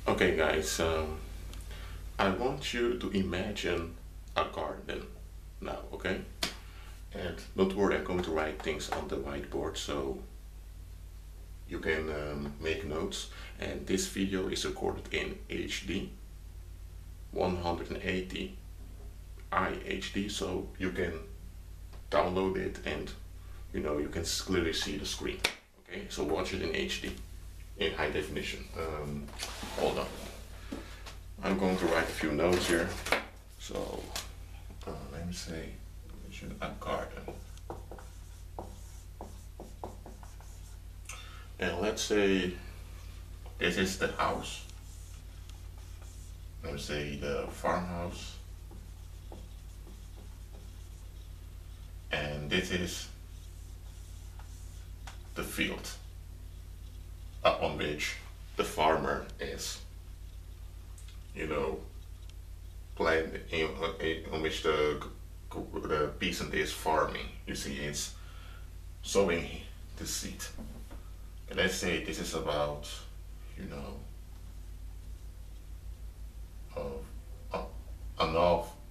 Okay guys, I want you to imagine a garden now, okay? And don't worry, I'm going to write things on the whiteboard so you can make notes. And this video is recorded in HD, 180 IHD, so you can download it and you can clearly see the screen. Okay, so watch it in HD, in high definition. Hold on. I'm going to write a few notes here. So let me say a garden. And let's say this is the house. Let me say the farmhouse. And this is the field on which the farmer is, plant on which the peasant is farming. You see, it's sowing the seed. And let's say this is about,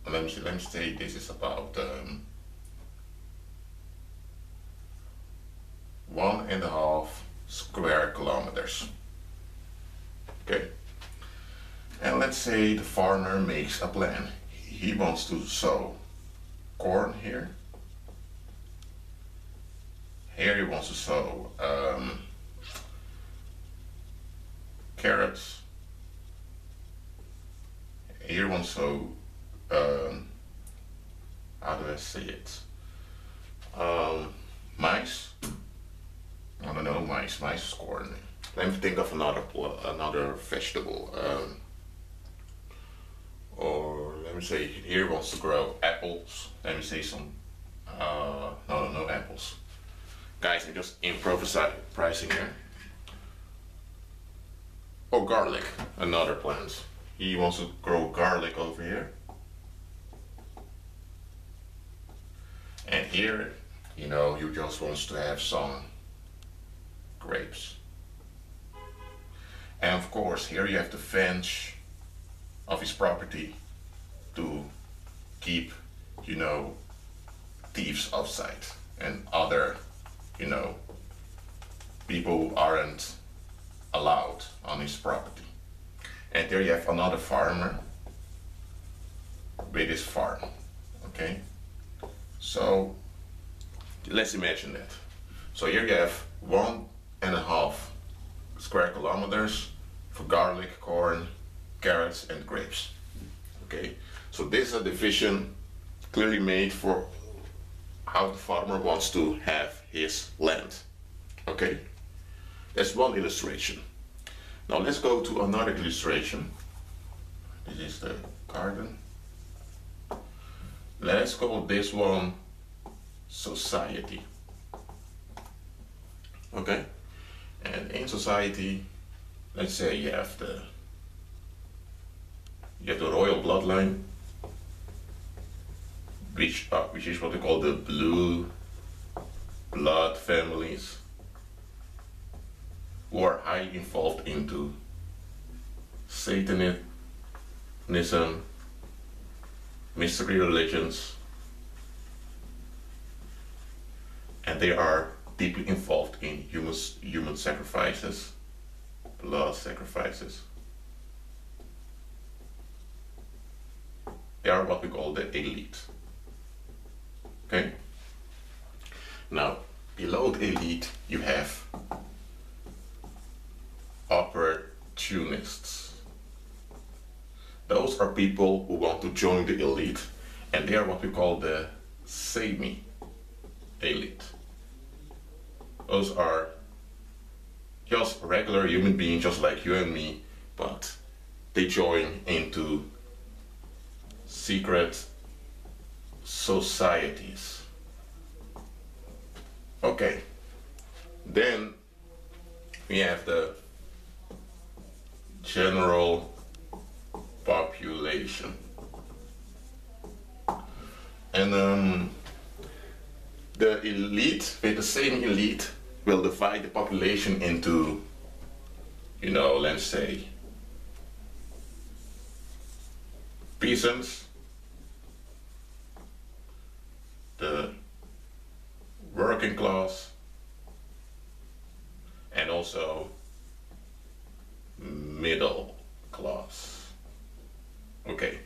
let me say this is about 1.5 square kilometers. Okay. And let's say the farmer makes a plan. He wants to sow corn here. Here he wants to sow carrots. Here he wants to sow, how do I say it? Mice. I don't know, mice is corn. Let me think of another vegetable. Or let me say here wants to grow apples. Let me say some, no apples. Guys, I'm just improvising here. Or garlic, another plant. He wants to grow garlic over here. And here, he just wants to have some grapes. And of course, here you have the fence of his property to keep, thieves outside and other, people who aren't allowed on his property. And there you have another farmer with his farm. Okay, so let's imagine that. So here you have 1.5 square kilometers for garlic, corn, carrots and grapes. Okay, so this is a division clearly made for how the farmer wants to have his land. Okay, that's one illustration. Now let's go to another illustration. This is the garden. Let's call this one society. Okay, and in society, let's say you have the royal bloodline, which is what we call the blue blood families, who are highly involved into Satanism, mystery religions, and they are deeply involved in human sacrifices, blood sacrifices. They are what we call the elite. Okay? Now, below the elite, you have opportunists. Those are people who want to join the elite, and they are what we call the semi-elite. Those are just regular human beings, just like you and me, but they join into secret societies. Okay, then we have the general population. And the elite, with the same elite, will divide the population into, let's say peasants, the working class, and also middle class. Okay,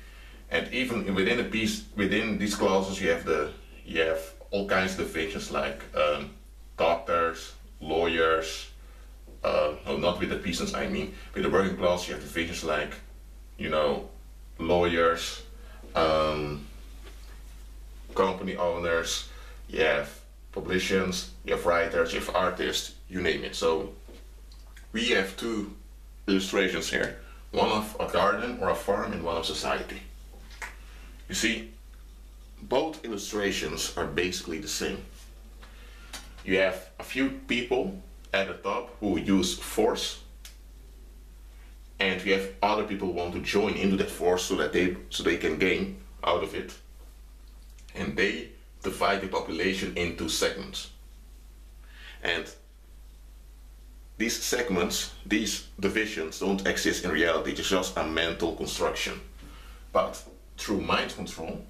and even within a piece, within these classes, you have all kinds of divisions like doctors, lawyers. No, not with the peasants. I mean, with the working class, you have divisions like, you know, lawyers, company owners. You have publicans, you have writers, you have artists, you name it. So we have two illustrations here, one of a garden or a farm and one of society. You see, both illustrations are basically the same. You have a few people at the top who use force, and you have other people who want to join into that force so that they can gain out of it, and they divide the population into segments. And these segments, these divisions, don't exist in reality. It's just a mental construction. But through mind control,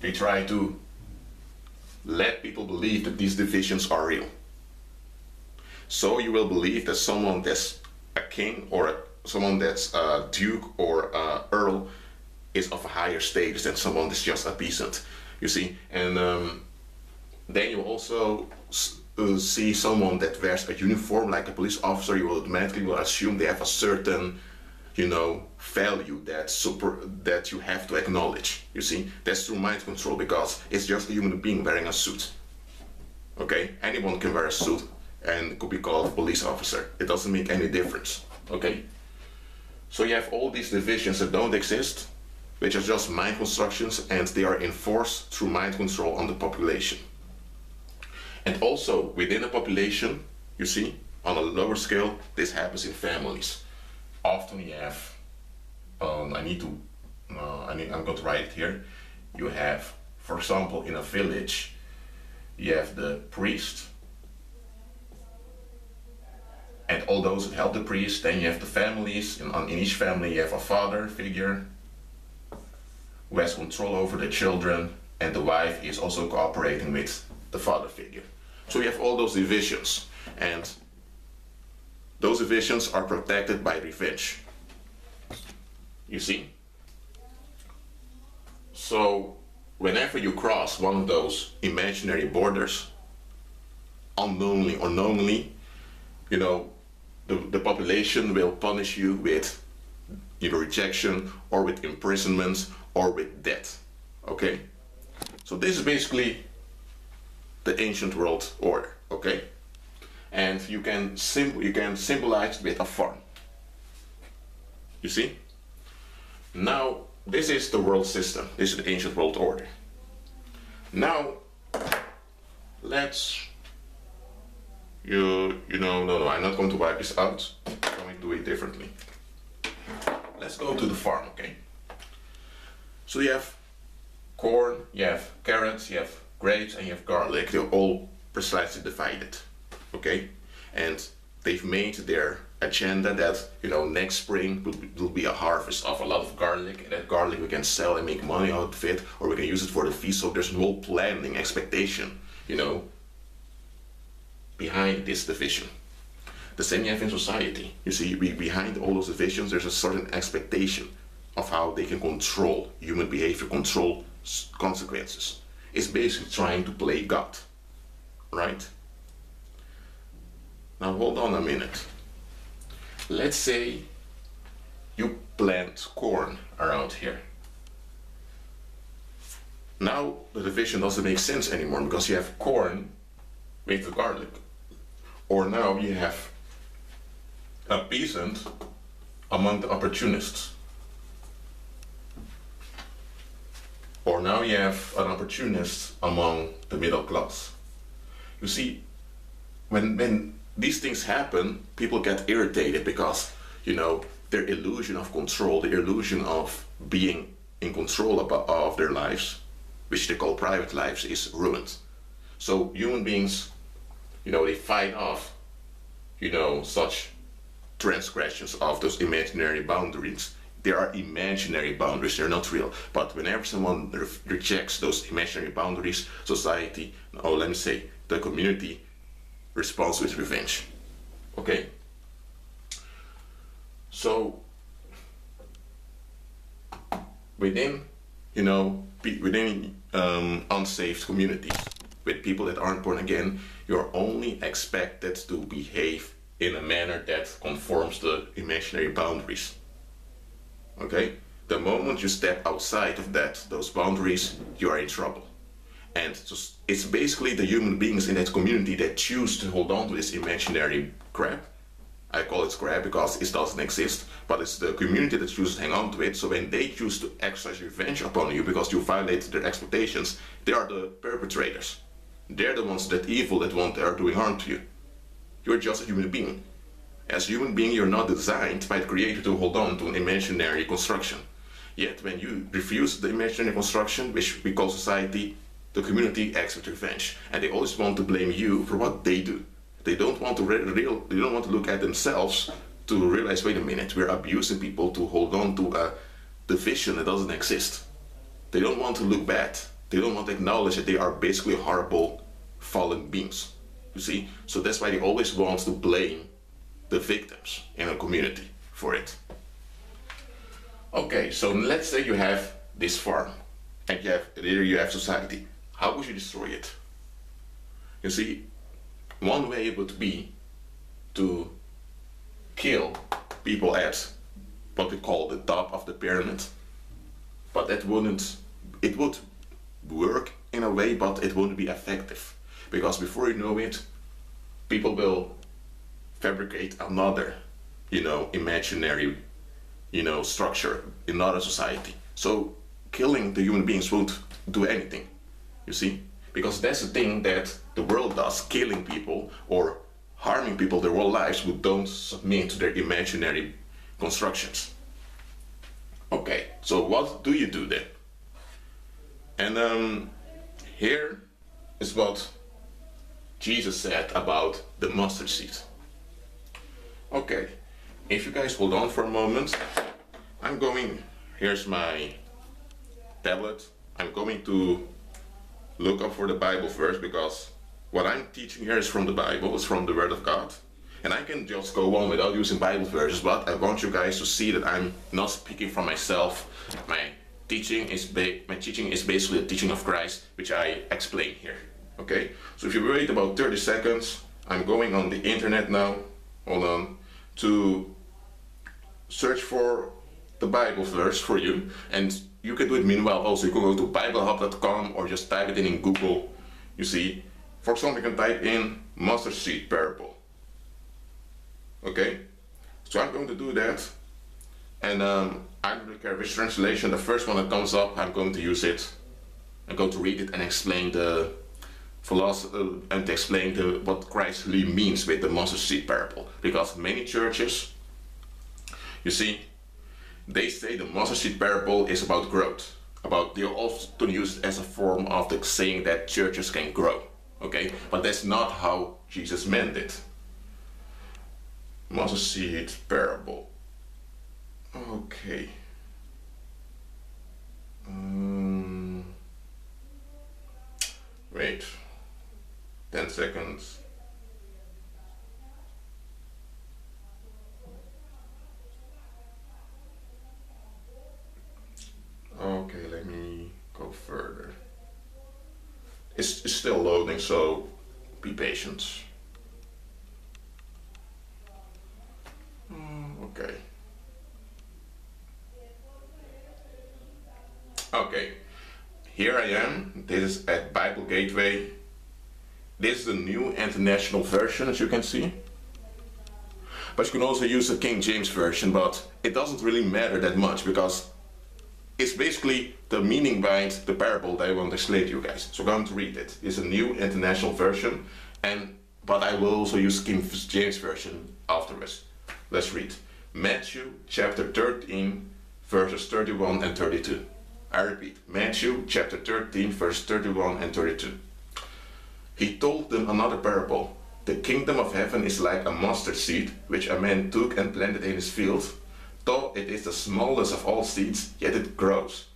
we try to let people believe that these divisions are real. So you will believe that someone that's a king or someone that's a duke or a earl is of a higher status than someone that's just a peasant. You see, and then you also see someone that wears a uniform like a police officer. You will automatically assume they have a certain, you know, value that you have to acknowledge. You see, that's through mind control, because it's just a human being wearing a suit. Okay, anyone can wear a suit and could be called a police officer. It doesn't make any difference. Okay, so you have all these divisions that don't exist, which are just mind constructions, and they are enforced through mind control on the population. And also within a population, you see, on a lower scale, this happens in families. Often you have, I'm going to write it here. You have, for example, in a village, you have the priest, and all those that help the priest. Then you have the families. In each family, you have a father figure who has control over the children, and the wife is also cooperating with the father figure. So you have all those divisions, and those divisions are protected by revenge. You see? So whenever you cross one of those imaginary borders, unknowingly or knowingly, you know, the population will punish you with either rejection or with imprisonment or with death. Okay? So this is basically the ancient world order. Okay? And you can symbolize it with a farm. You see? Now, this is the world system. This is the ancient world order. Now, let's no, I'm not going to wipe this out. I'm going to do it differently. Let's go to the farm, okay? So you have corn, you have carrots, you have grapes, and you have garlic. They're all precisely divided, okay? And they've made their agenda that, you know, next spring will be a harvest of a lot of garlic, and that garlic we can sell and make money out of it, or we can use it for the feast. So there's no planning, expectation, you know, behind this division. The same you have in society. You see, behind all those divisions, there's a certain expectation of how they can control human behavior, control consequences. It's basically trying to play God, right? Now hold on a minute. Let's say you plant corn around here. Now the division doesn't make sense anymore, because you have corn with the garlic. Or now you have a peasant among the opportunists. Or now you have an opportunist among the middle class. You see, when these things happen, people get irritated because, you know, their illusion of control, the illusion of being in control of their lives, which they call private lives, is ruined. So human beings, you know, they fight off, you know, such transgressions of those imaginary boundaries. They are imaginary boundaries, they're not real. But whenever someone rejects those imaginary boundaries, society, or let me say, the community responds with revenge. Okay? So, within, within unsaved communities, with people that aren't born again, you're only expected to behave in a manner that conforms to imaginary boundaries. Okay? The moment you step outside of those boundaries, you are in trouble. And it's basically the human beings in that community that choose to hold on to this imaginary crap. I call it crap because it doesn't exist, but it's the community that chooses to hang on to it. So when they choose to exercise revenge upon you because you violated their expectations, they are the perpetrators. They're the ones that evil that are doing harm to you. You're just a human being. As a human being, you're not designed by the Creator to hold on to an imaginary construction. Yet when you refuse the imaginary construction, which we call society, the community acts with revenge, and they always want to blame you for what they do. They don't want to they don't want to look at themselves to realize, wait a minute, we're abusing people to hold on to a division that doesn't exist. They don't want to look bad. They don't want to acknowledge that they are basically horrible, fallen beings. You see? So that's why they always want to blame the victims in a community for it. Okay, so let's say you have this farm, and you have society. How would you destroy it? You see, one way would be to kill people at what we call the top of the pyramid. But it would work in a way, but it wouldn't be effective. Because before you know it, people will fabricate another, imaginary, structure in another society. So killing the human beings won't do anything, you see? Because that's the thing that the world does, killing people or harming people their whole lives who don't submit to their imaginary constructions. Okay, so what do you do then? And here is what Jesus said about the mustard seed. Okay, if you guys hold on for a moment, here's my tablet. I'm going to look up for the Bible verse, because what I'm teaching here is from the Bible, it's from the Word of God. And I can just go on without using Bible verses, but I want you guys to see that I'm not speaking from myself. My teaching is basically the teaching of Christ, which I explain here. Okay, so if you wait about 30 seconds, I'm going on the internet now, hold on, to search for the Bible verse for you. And you can do it meanwhile also. You can go to biblehub.com or just type it in Google. You see, for example, you can type in mustard seed parable. Okay, so I'm going to do that, and I don't really care which translation, the first one that comes up, I'm going to use it. I'm going to read it and explain the philosophy and explain what Christ really means with the mustard seed parable. Because many churches, you see, they say the mustard seed parable is about growth. They often use it as a form of the saying that churches can grow. Okay, but that's not how Jesus meant it. Mustard seed parable. Okay. Wait. 10 seconds. Okay, let me go further. It's still loading, so be patient. Okay. Okay, here I am. This is at Bible Gateway. This is the New International Version, as you can see. But you can also use the King James Version, but it doesn't really matter that much, because it's basically the meaning behind the parable that I want to explain to you guys. So I'm going to read it. It's a New International Version, but I will also use King James Version afterwards. Let's read. Matthew chapter 13, verses 31 and 32. I repeat, Matthew chapter 13, verse 31 and 32. He told them another parable. the kingdom of heaven is like a mustard seed, which a man took and planted in his field. Though it is the smallest of all seeds, yet it grows.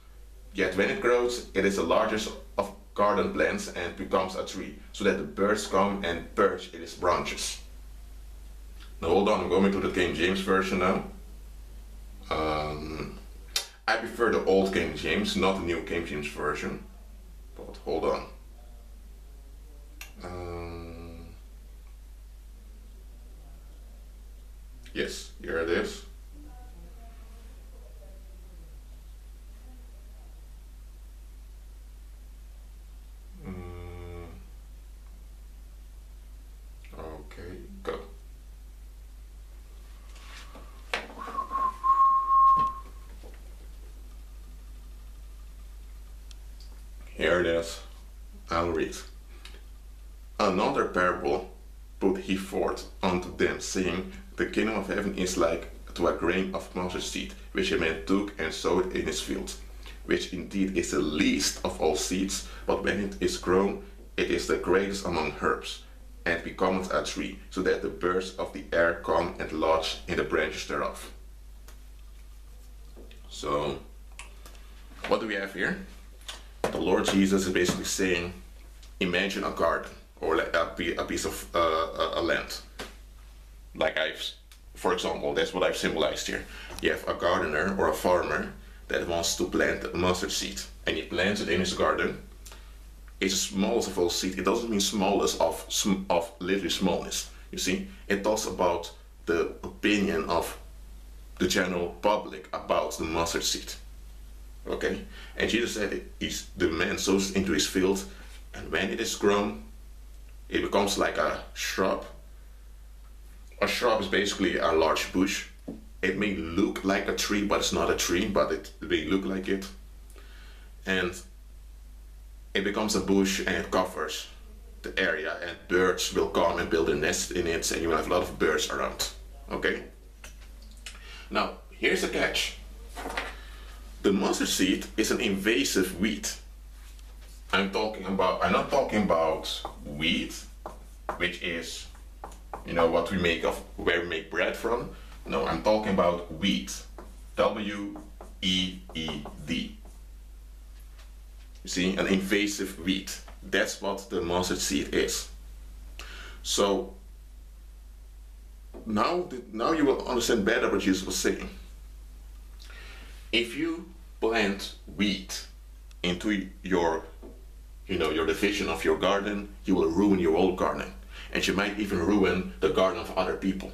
Yet when it grows, it is the largest of garden plants and becomes a tree, so that the birds come and perch in its branches. Now hold on, I'm going to the King James Version now. I prefer the old King James, not the new King James Version. But hold on. Yes, here it is. Okay, go. Here it is. I'll read. Another parable put he forth unto them, saying, the kingdom of heaven is like to a grain of mustard seed, which a man took and sowed in his field, which indeed is the least of all seeds, but when it is grown, it is the greatest among herbs, and becometh a tree, so that the birds of the air come and lodge in the branches thereof. So, what do we have here? The Lord Jesus is basically saying, imagine a garden, or a piece of a land. Like for example, that's what I've symbolized here. You have a gardener or a farmer that wants to plant a mustard seed, and he plants it in his garden. It's the smallest of all seed. It doesn't mean smallest of literally smallness. You see, it talks about the opinion of the general public about the mustard seed. Okay, and Jesus said the man sows it into his field, and when it is grown, it becomes like a shrub. A shrub is basically a large bush. It may look like a tree, but it's not a tree, but it may look like it. And it becomes a bush and it covers the area, and birds will come and build a nest in it, and you will have a lot of birds around. Okay? Now, here's the catch. The mustard seed is an invasive weed. I'm not talking about wheat, which is, you know, what we make of, where we make bread from. No, I'm talking about wheat. W-E-E-D. You see, an invasive weed. That's what the mustard seed is. So now you will understand better what Jesus was saying. If you plant wheat into your division of your garden, you will ruin your old garden, and you might even ruin the garden of other people.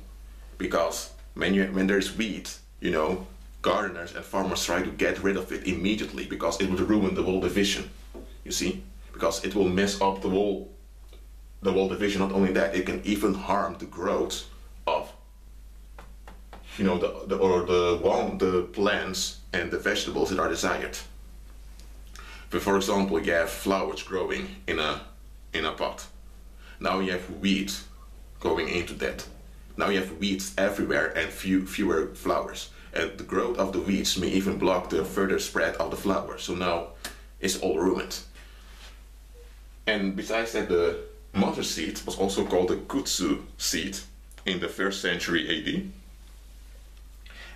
Because when there's wheat, you know, gardeners and farmers try to get rid of it immediately because it would ruin the whole division. You see, because it will mess up the whole division. Not only that, it can even harm the growth of, you know, the plants and the vegetables that are desired. But for example, you have flowers growing in a pot. Now you have weeds going into that. Now you have weeds everywhere and fewer flowers. And the growth of the weeds may even block the further spread of the flowers. So now it's all ruined. And besides that, the mustard seed was also called the kudzu seed in the 1st century AD.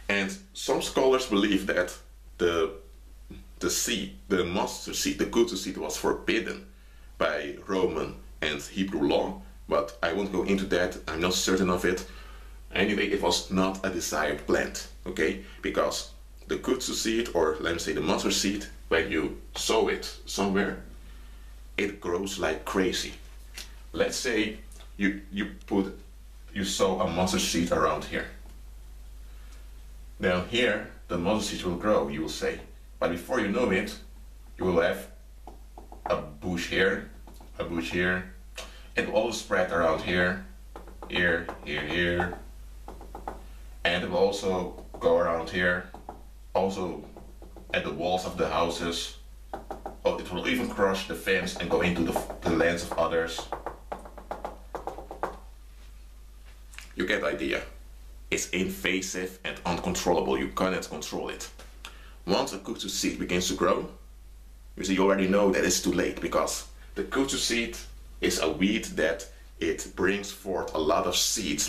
And some scholars believe that the mustard seed, the kudzu seed, was forbidden by Roman and Hebrew law, but I won't go into that. I'm not certain of it. Anyway, it was not a desired plant, okay? Because the kudzu seed, or let me say the mustard seed, when you sow it somewhere, it grows like crazy. Let's say you sow a mustard seed around here. Now here, the mustard seed will grow, you will say. But before you know it, you will have a bush here, a bush here. It will all spread around here, here, here, here. And it will also go around here, also at the walls of the houses. Oh, it will even crush the fence and go into the lands of others. You get the idea. It's invasive and uncontrollable. You cannot control it. Once a kudzu seed begins to grow, you already know that it's too late, because the kudzu seed is a weed that it brings forth a lot of seeds.